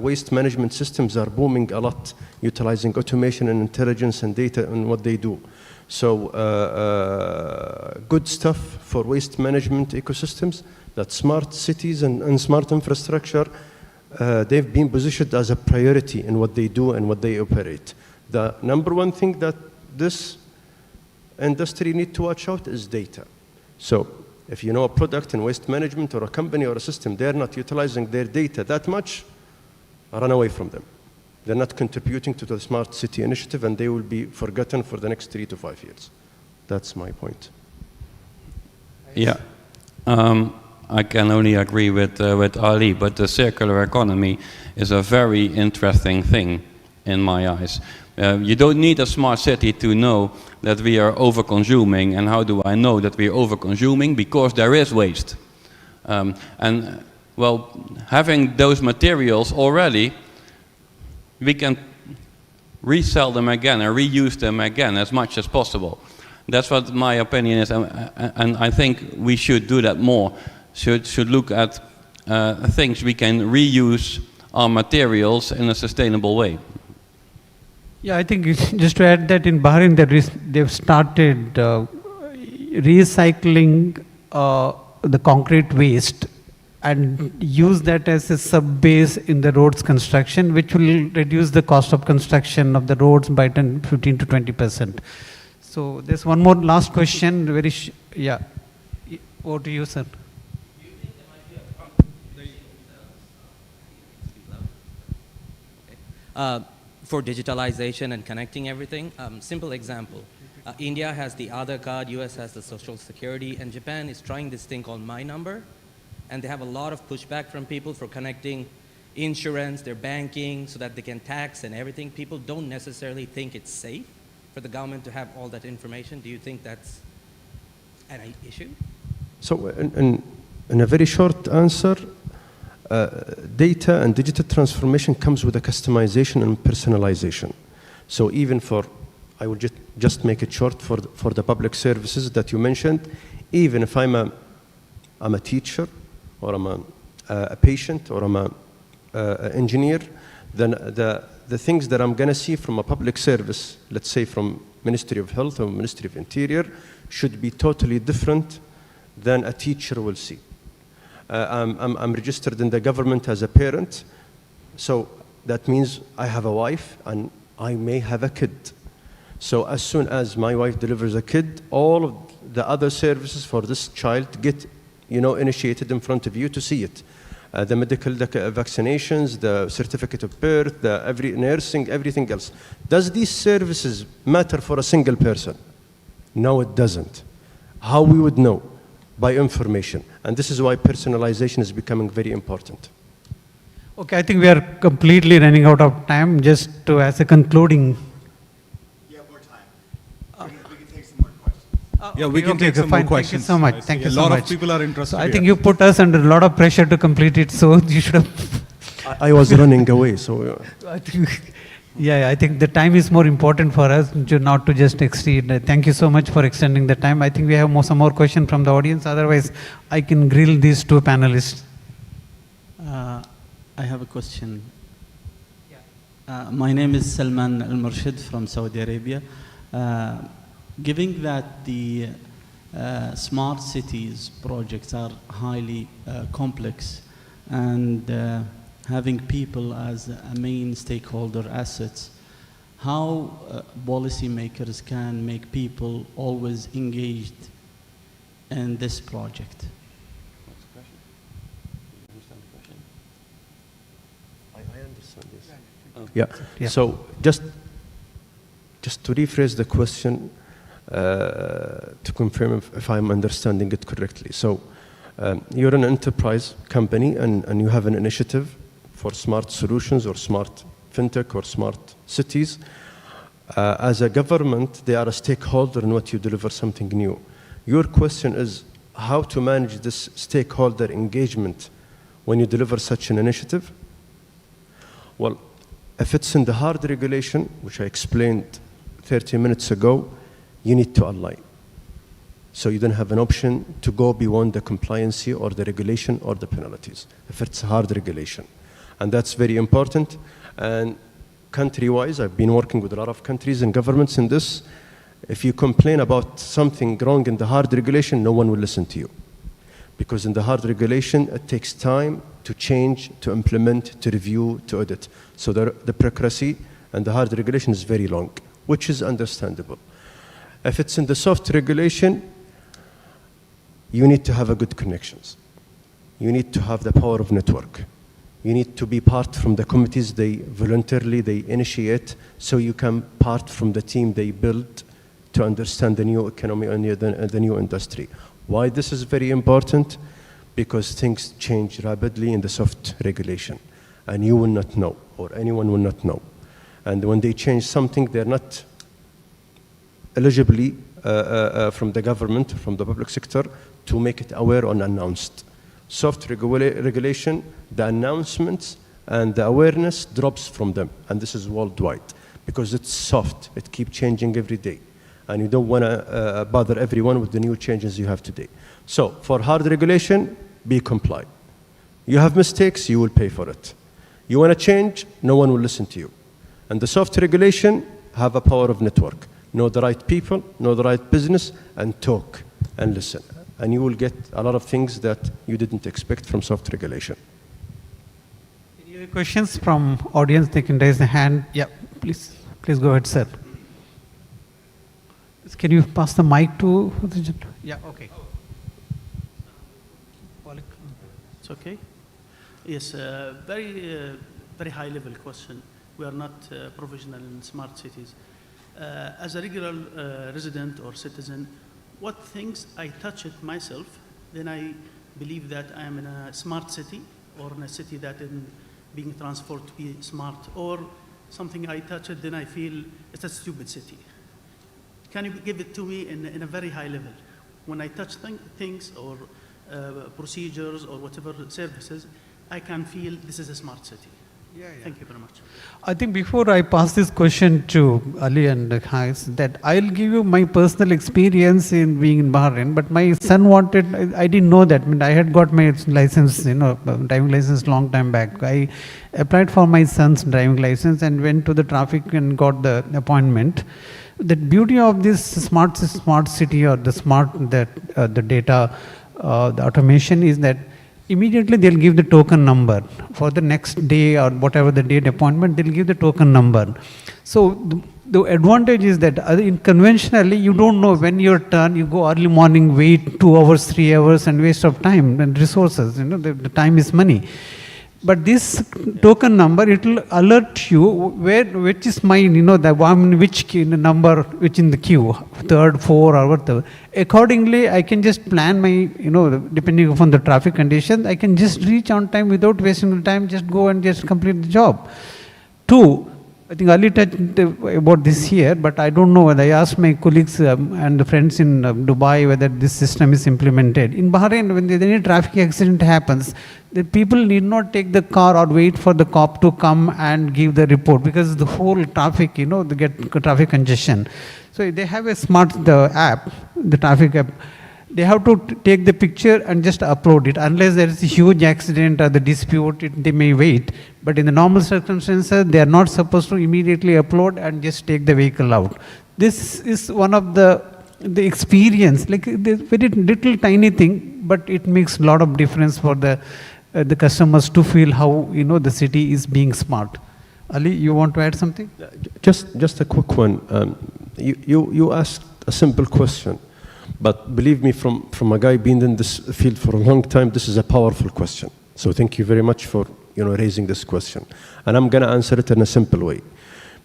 S2: waste management systems are booming a lot, utilizing automation and intelligence and data on what they do. So good stuff for waste management ecosystems, that smart cities and smart infrastructure, they've been positioned as a priority in what they do and what they operate. The number one thing that this industry need to watch out is data. So if you know a product in waste management or a company or a system, they're not utilizing their data that much, run away from them. They're not contributing to the smart city initiative, and they will be forgotten for the next 3 to 5 years. That's my point.
S3: Yeah, I can only agree with Ali, but the circular economy is a very interesting thing in my eyes. You don't need a smart city to know that we are over-consuming. And how do I know that we are over-consuming? Because there is waste. And, well, having those materials already, we can resell them again and reuse them again as much as possible. That's what my opinion is, and I think we should do that more. Should look at things we can reuse our materials in a sustainable way.
S1: Yeah, I think just to add that in Bahrain, they've started recycling the concrete waste and use that as a sub-base in the roads construction, which will reduce the cost of construction of the roads by 15 to 20%. So there's one more last question. Yeah, over to you, sir.
S5: For digitalization and connecting everything, simple example. India has the Aadhaar card, US has the Social Security, and Japan is trying this thing called My Number. And they have a lot of pushback from people for connecting insurance, their banking, so that they can tax and everything. People don't necessarily think it's safe for the government to have all that information. Do you think that's an issue?
S2: So in a very short answer, data and digital transformation comes with a customization and personalization. So even for, I will just make it short, for the public services that you mentioned, even if I'm a teacher, or I'm a patient, or I'm an engineer, then the things that I'm going to see from a public service, let's say from Ministry of Health or Ministry of Interior, should be totally different than a teacher will see. I'm registered in the government as a parent, so that means I have a wife and I may have a kid. So as soon as my wife delivers a kid, all of the other services for this child get initiated in front of you to see it. The medical vaccinations, the certificate of birth, every nursing, everything else. Does these services matter for a single person? No, it doesn't. How we would know? By information. And this is why personalization is becoming very important.
S1: Okay, I think we are completely running out of time. Just to, as a concluding.
S6: You have more time. We can take some more questions.
S7: Yeah, we can take some more questions.
S1: Thank you so much. Thank you so much.
S7: A lot of people are interested.
S1: So I think you put us under a lot of pressure to complete it, so you should have.
S2: I was running away, so.
S1: I think, yeah, I think the time is more important for us, not to just exceed. Thank you so much for extending the time. I think we have some more questions from the audience. Otherwise, I can grill these two panelists.
S8: I have a question. My name is Salman Al Murshid from Saudi Arabia. Given that the smart cities projects are highly complex and having people as a main stakeholder assets, how policymakers can make people always engaged in this project?
S2: I understand this. Yeah. So just to rephrase the question, to confirm if I'm understanding it correctly. So you're an enterprise company and you have an initiative for smart solutions or smart fintech or smart cities. As a government, they are a stakeholder in what you deliver something new. Your question is how to manage this stakeholder engagement when you deliver such an initiative? Well, if it's in the hard regulation, which I explained 30 minutes ago, you need to align. So you don't have an option to go beyond the compliancy or the regulation or the penalties, if it's hard regulation. And that's very important. And country-wise, I've been working with a lot of countries and governments in this. If you complain about something wrong in the hard regulation, no one will listen to you. Because in the hard regulation, it takes time to change, to implement, to review, to audit. So the bureaucracy and the hard regulation is very long, which is understandable. If it's in the soft regulation, you need to have a good connections. You need to have the power of network. You need to be part from the committees they voluntarily initiate, so you can part from the team they build to understand the new economy and the new industry. Why this is very important? Because things change rapidly in the soft regulation, and you will not know, or anyone will not know. And when they change something, they're not eligibly from the government, from the public sector, to make it aware or announced. Soft regulation, the announcements and the awareness drops from them, and this is worldwide, because it's soft, it keeps changing every day, and you don't want to bother everyone with the new changes you have today. So for hard regulation, be compliant. You have mistakes, you will pay for it. You want to change, no one will listen to you. And the soft regulation, have a power of network. Know the right people, know the right business, and talk and listen. And you will get a lot of things that you didn't expect from soft regulation.
S1: Any questions from audience? They can raise their hand. Yeah, please go ahead, sir. Can you pass the mic to? Yeah, okay.
S9: It's okay. Yes, very high level question. We are not professional in smart cities. As a regular resident or citizen, what things I touch it myself, then I believe that I am in a smart city or in a city that is being transformed to be smart, or something I touch it, then I feel it's a stupid city. Can you give it to me in a very high level? When I touch things or procedures or whatever services, I can feel this is a smart city. Thank you very much.
S1: I think before I pass this question to Ali and Gijs, that I'll give you my personal experience in being in Bahrain, but my son wanted, I didn't know that. I mean, I had got my license, driving license long time back. I applied for my son's driving license and went to the traffic and got the appointment. The beauty of this smart city or the data, the automation is that immediately they'll give the token number for the next day or whatever the date appointment, they'll give the token number. So the advantage is that conventionally you don't know when your turn, you go early morning, wait 2 hours, 3 hours and waste of time and resources, the time is money. But this token number, it will alert you which is mine, which number, which in the queue, third, 4 or whatever. Accordingly, I can just plan my, depending upon the traffic conditions, I can just reach on time without wasting the time, just go and just complete the job. 2, I think Ali touched about this here, but I don't know whether I asked my colleagues and the friends in Dubai whether this system is implemented. In Bahrain, when any traffic accident happens, the people need not take the car or wait for the cop to come and give the report because the whole traffic, they get traffic congestion. So they have a app, the traffic app. They have to take the picture and just upload it. Unless there is a huge accident or the dispute, they may wait. But in the normal circumstances, they are not supposed to immediately upload and just take the vehicle out. This is one of the experience, like the very little tiny thing, but it makes a lot of difference for the customers to feel how the city is being smart. Ali, you want to add something?
S2: Just a quick one. You asked a simple question. But believe me, from a guy being in this field for a long time, this is a powerful question. So thank you very much for raising this question. And I'm going to answer it in a simple way.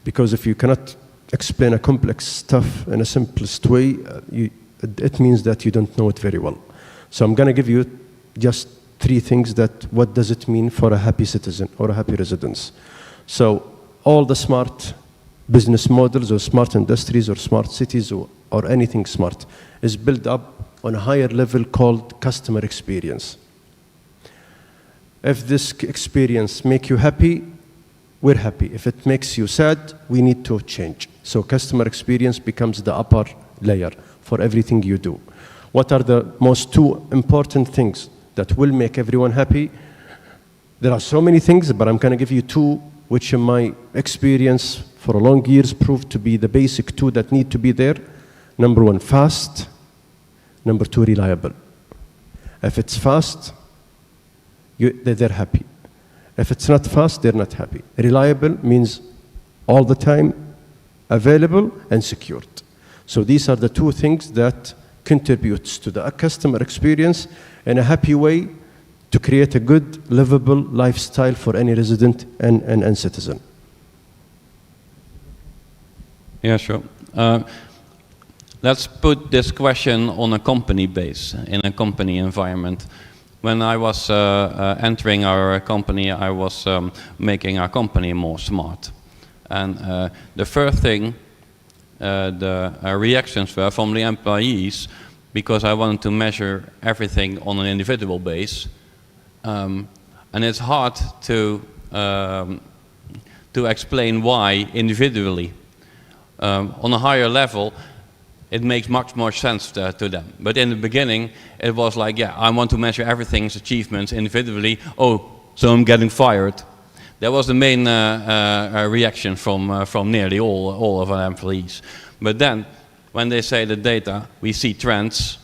S2: Because if you cannot explain a complex stuff in a simplest way, it means that you don't know it very well. So I'm going to give you just 3 things that what does it mean for a happy citizen or a happy resident. So all the smart business models or smart industries or smart cities or anything smart is built up on a higher level called customer experience. If this experience makes you happy, we're happy. If it makes you sad, we need to change. So customer experience becomes the upper layer for everything you do. What are the most 2 important things that will make everyone happy? There are so many things, but I'm going to give you 2, which in my experience for a long years proved to be the basic 2 that need to be there. Number 1, fast. Number 2, reliable. If it's fast, they're happy. If it's not fast, they're not happy. Reliable means all the time, available and secured. So these are the 2 things that contributes to the customer experience in a happy way to create a good, livable lifestyle for any resident and citizen.
S3: Yeah, sure. Let's put this question on a company base, in a company environment. When I was entering our company, I was making our company more smart. And the first thing, the reactions were from the employees, because I wanted to measure everything on an individual base. And it's hard to explain why individually. On a higher level, it makes much more sense to them. But in the beginning, it was like, yeah, I want to measure everything's achievements individually. Oh, so I'm getting fired. That was the main reaction from nearly all of our employees. But then, when they say the data, we see trends,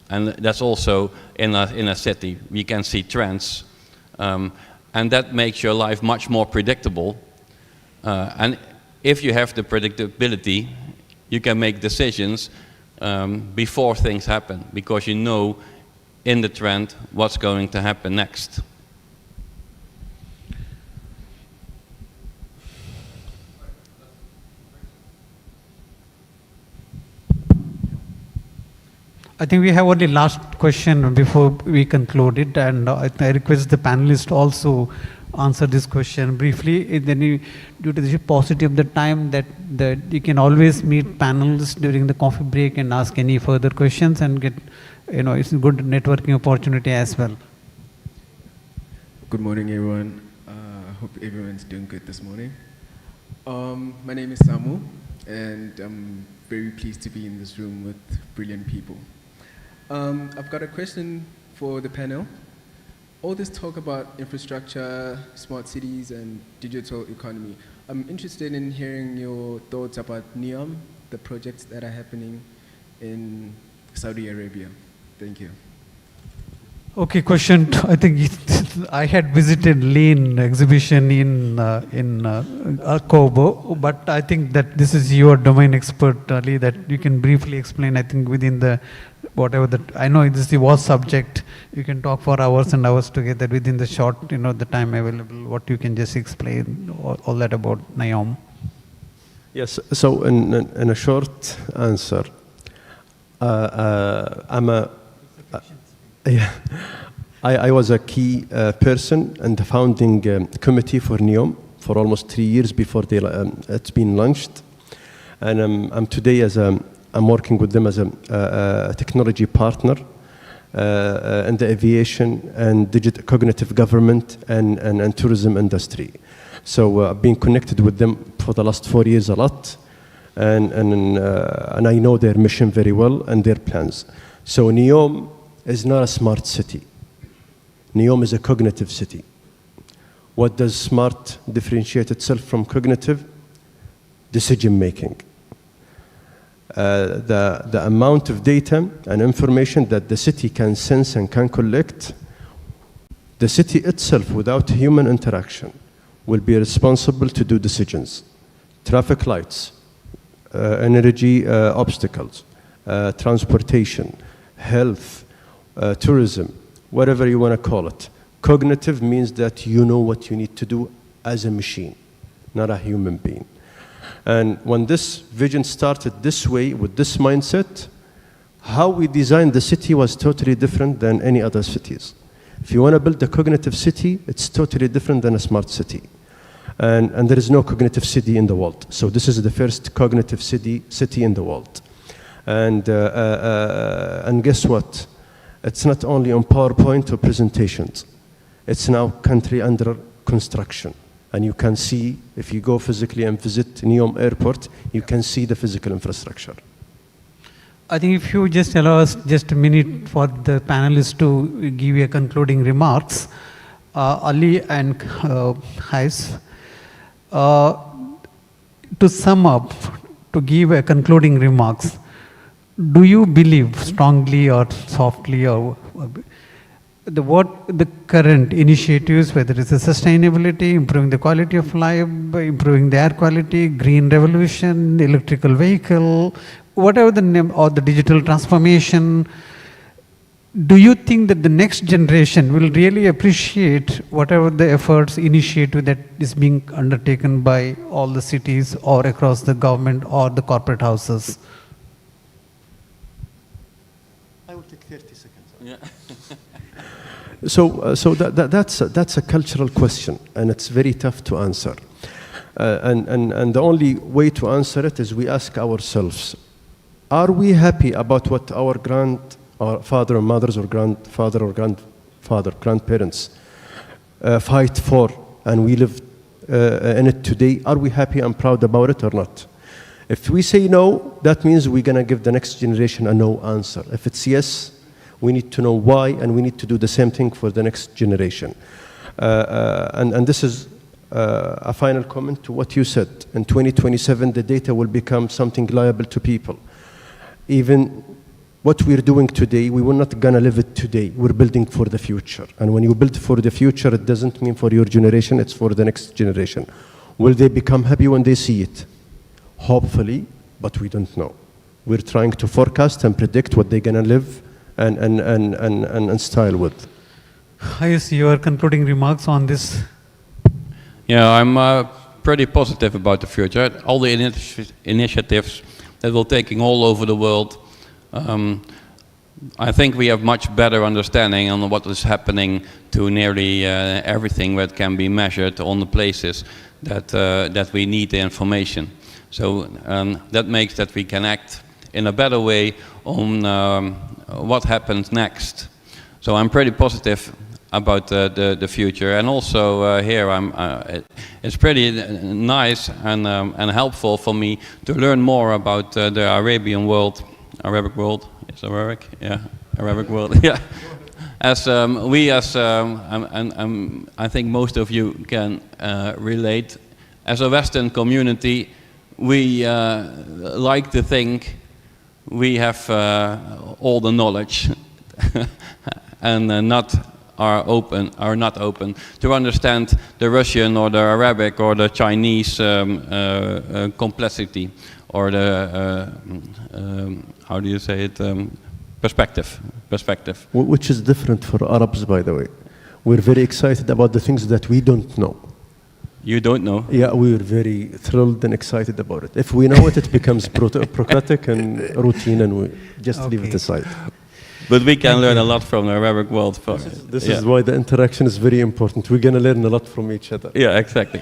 S3: and that's also in a city. We can see trends, and that makes your life much more predictable. And if you have the predictability, you can make decisions before things happen, because you know in the trend what's going to happen next.
S1: I think we have only last question before we conclude it, and I request the panelists also answer this question briefly. Then due to the paucity of the time, that you can always meet panelists during the coffee break and ask any further questions and get, it's a good networking opportunity as well.
S7: Good morning, everyone. Hope everyone's doing good this morning. My name is Samu, and I'm very pleased to be in this room with brilliant people. I've got a question for the panel. All this talk about infrastructure, smart cities, and digital economy. I'm interested in hearing your thoughts about NEOM, the projects that are happening in Saudi Arabia. Thank you.
S1: Okay, question. I think I had visited Lean exhibition in Kobo, but I think that this is your domain expert, Ali, that you can briefly explain. I think within the whatever that I know this was subject. You can talk for hours and hours together within the short, the time available. What you can just explain all that about NEOM.
S2: Yes. So in a short answer, I was a key person in the founding committee for NEOM for almost 3 years before it's been launched, and I'm today I'm working with them as a technology partner in the aviation and digital cognitive government and tourism industry. So I've been connected with them for the last 4 years a lot, and I know their mission very well and their plans. So NEOM is not a smart city. NEOM is a cognitive city. What does smart differentiate itself from cognitive? Decision making. The amount of data and information that the city can sense and can collect, the city itself, without human interaction, will be responsible to do decisions. Traffic lights, energy obstacles, transportation, health, tourism, whatever you want to call it. Cognitive means that you know what you need to do as a machine, not a human being. And when this vision started this way, with this mindset, how we designed the city was totally different than any other cities. If you want to build a cognitive city, it's totally different than a smart city. And there is no cognitive city in the world. So this is the first cognitive city in the world. And guess what? It's not only on PowerPoint or presentations. It's now country under construction. And you can see, if you go physically and visit NEOM Airport, you can see the physical infrastructure.
S1: I think if you just allow us just a minute for the panelists to give you a concluding remarks, Ali and Gijs, to sum up, to give a concluding remarks, do you believe strongly or softly or the current initiatives, whether it's the sustainability, improving the quality of life, improving the air quality, green revolution, electrical vehicle, whatever the name, or the digital transformation, do you think that the next generation will really appreciate whatever the efforts, initiative that is being undertaken by all the cities or across the government or the corporate houses?
S2: I will take 30 seconds. Yeah. So that's a cultural question, and it's very tough to answer. And the only way to answer it is we ask ourselves, are we happy about what our father or mothers or grandfather or grandparents fight for, and we live in it today? Are we happy and proud about it or not? If we say no, that means we're going to give the next generation a no answer. If it's yes, we need to know why, and we need to do the same thing for the next generation. And this is a final comment to what you said. In 2027, the data will become something liable to people. Even what we're doing today, we were not going to live it today. We're building for the future. And when you build for the future, it doesn't mean for your generation, it's for the next generation. Will they become happy when they see it? Hopefully, but we don't know. We're trying to forecast and predict what they're going to live and style with.
S1: Gijs, your concluding remarks on this?
S3: Yeah, I'm pretty positive about the future. All the initiatives that we're taking all over the world, I think we have much better understanding on what is happening to nearly everything that can be measured on the places that we need the information. So that makes that we can act in a better way on what happens next. So I'm pretty positive about the future, and also here it's pretty nice and helpful for me to learn more about the Arabic world. Is Arabic? Yeah, Arabic world. Yeah. As I think most of you can relate, as a Western community, we like to think we have all the knowledge and are not open to understand the Russian or the Arabic or the Chinese complexity, or the how do you say it, perspective.
S2: Which is different for Arabs, by the way. We're very excited about the things that we don't know.
S3: You don't know?
S2: Yeah, we're very thrilled and excited about it. If we know it, it becomes bureaucratic and routine, and we just leave it aside.
S3: But we can learn a lot from the Arabic world.
S2: This is why the interaction is very important. We're going to learn a lot from each other.
S3: Yeah, exactly.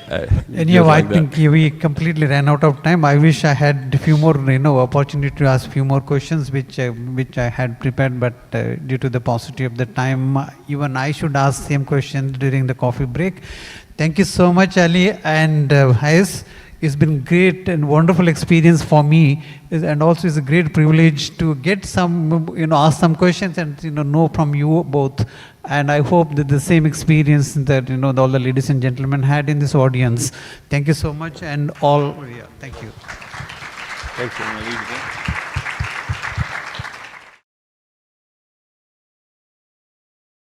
S1: Anyhow, I think we completely ran out of time. I wish I had a few more, opportunity to ask a few more questions, which I had prepared, but due to the paucity of the time, even I should ask same questions during the coffee break. Thank you so much, Ali and Hayes. It's been great and wonderful experience for me, and also it's a great privilege to get some, ask some questions and know from you both. And I hope that the same experience that all the ladies and gentlemen had in this audience. Thank you so much, and all. Yeah, thank you.
S2: Thank you.